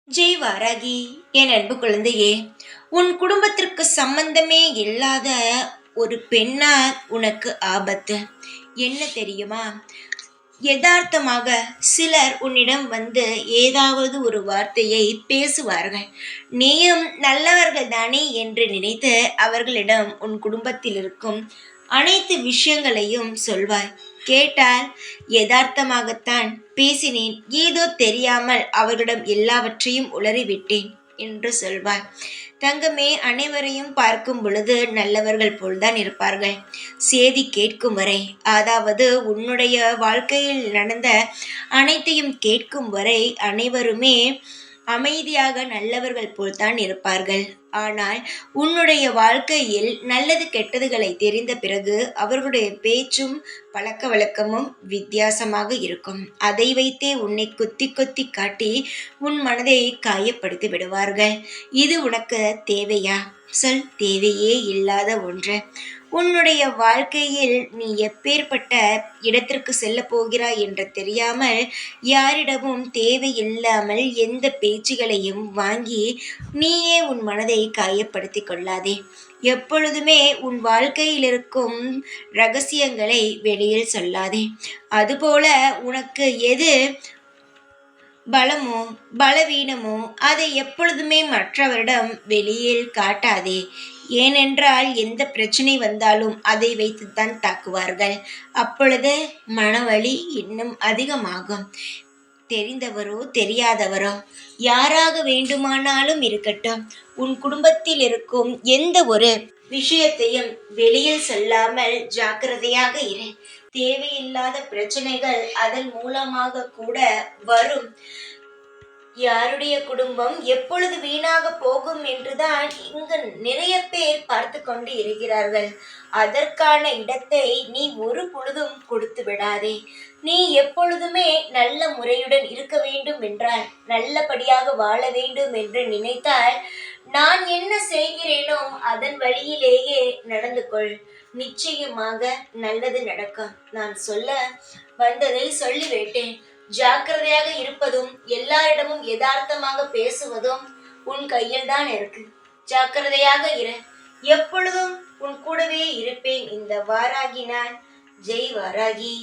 ஜெய் வாராகி, என் அன்பு குழந்தையே, உன் குடும்பத்திற்கு சம்பந்தமே இல்லாத ஒரு பெண்ணால் உனக்கு ஆபத்து. என்ன தெரியுமா? யதார்த்தமாக சிலர் உன்னிடம் வந்து ஏதாவது ஒரு வார்த்தையை பேசுவார்கள். நீயும் நல்லவர்கள் தானே என்று நினைத்து அவர்களிடம் உன் குடும்பத்தில் இருக்கும் அனைத்து விஷயங்களையும் சொல்வாய். கேட்டால் யதார்த்தமாகத்தான் பேசினேன், ஏதோ தெரியாமல் அவர்களிடம் எல்லாவற்றையும் உளறிவிட்டேன் என்று சொல்வாய். தங்கமே, அனைவரையும் பார்க்கும் பொழுது நல்லவர்கள் போல்தான் இருப்பார்கள். சேதி கேட்கும் வரை, அதாவது உன்னுடைய வாழ்க்கையில் நடந்த அனைத்தையும் கேட்கும் வரை அனைவருமே அமைதியாக நல்லவர்கள் போல்தான் இருப்பார்கள். ஆனால் உன்னுடைய வாழ்க்கையில் நல்லது கெட்டதுகளை தெரிந்த பிறகு அவர்களுடைய பேச்சும் பழக்க வழக்கமும் வித்தியாசமாக இருக்கும். அதை வைத்தே உன்னை கொத்தி கொத்தி காட்டி உன் மனதை காயப்படுத்தி விடுவார்கள். இது உனக்கு தேவையா? சொல். தேவையே இல்லாத ஒன்று. உன்னுடைய வாழ்க்கையில் நீ எப்பேற்பட்ட இடத்திற்கு செல்ல போகிறாய் என்று தெரியாமல் யாரிடமும் தேவையில்லாமல் எந்த பேச்சுகளையும் வாங்கி நீயே உன் மனதை காயப்படுத்தி கொள்ளாதே. எப்பொழுதுமே உன் வாழ்க்கையில் இருக்கும் ரகசியங்களை வெளியில் சொல்லாதே. அதுபோல உனக்கு எது பலமோ பலவீனமோ அதை எப்பொழுதுமே மற்றவரிடம் வெளியில் காட்டாதே. ஏனென்றால் எந்த பிரச்சனை வந்தாலும் அதை வைத்துத்தான் தாக்குவார்கள். அப்பொழுது மனவலி இன்னும் அதிகமாகும். தெரிந்தவரோ தெரியாதவரோ யாராக வேண்டுமானாலும் இருக்கட்டும், உன் குடும்பத்தில் இருக்கும் எந்த ஒரு விஷயத்தையும் வெளியில் சொல்லாமல் ஜாக்கிரதையாக இரு. தேவையில்லாத பிரச்சனைகள் அதன் மூலமாக கூட வரும். யாருடைய குடும்பம் எப்பொழுது வீணாக போகும் என்றுதான் இங்கு நிறைய பேர் பார்த்து கொண்டு இருக்கிறார்கள். அதற்கான இடத்தை நீ ஒரு பொழுதும் கொடுத்து விடாதே. நீ எப்பொழுதுமே நல்ல முறையுடன் இருக்க வேண்டும் என்றால், நல்லபடியாக வாழ வேண்டும் என்று நினைத்தால், நான் என்ன செய்கிறேனோ அதன் வழியிலேயே நடந்து கொள். நிச்சயமாக நல்லது நடக்கும். நான் சொல்ல வந்ததை சொல்லிவிட்டேன். ஜாக்கிரதையாக இருப்பதும் எல்லாரிடமும் யதார்த்தமாக பேசுவதும் உன் கையில் தான் இருக்கு. ஜாக்கிரதையாக இரு. எப்பொழுதும் உன் கூடவே இருப்பேன். இந்த வாராகி நான். ஜெய் வாராகி.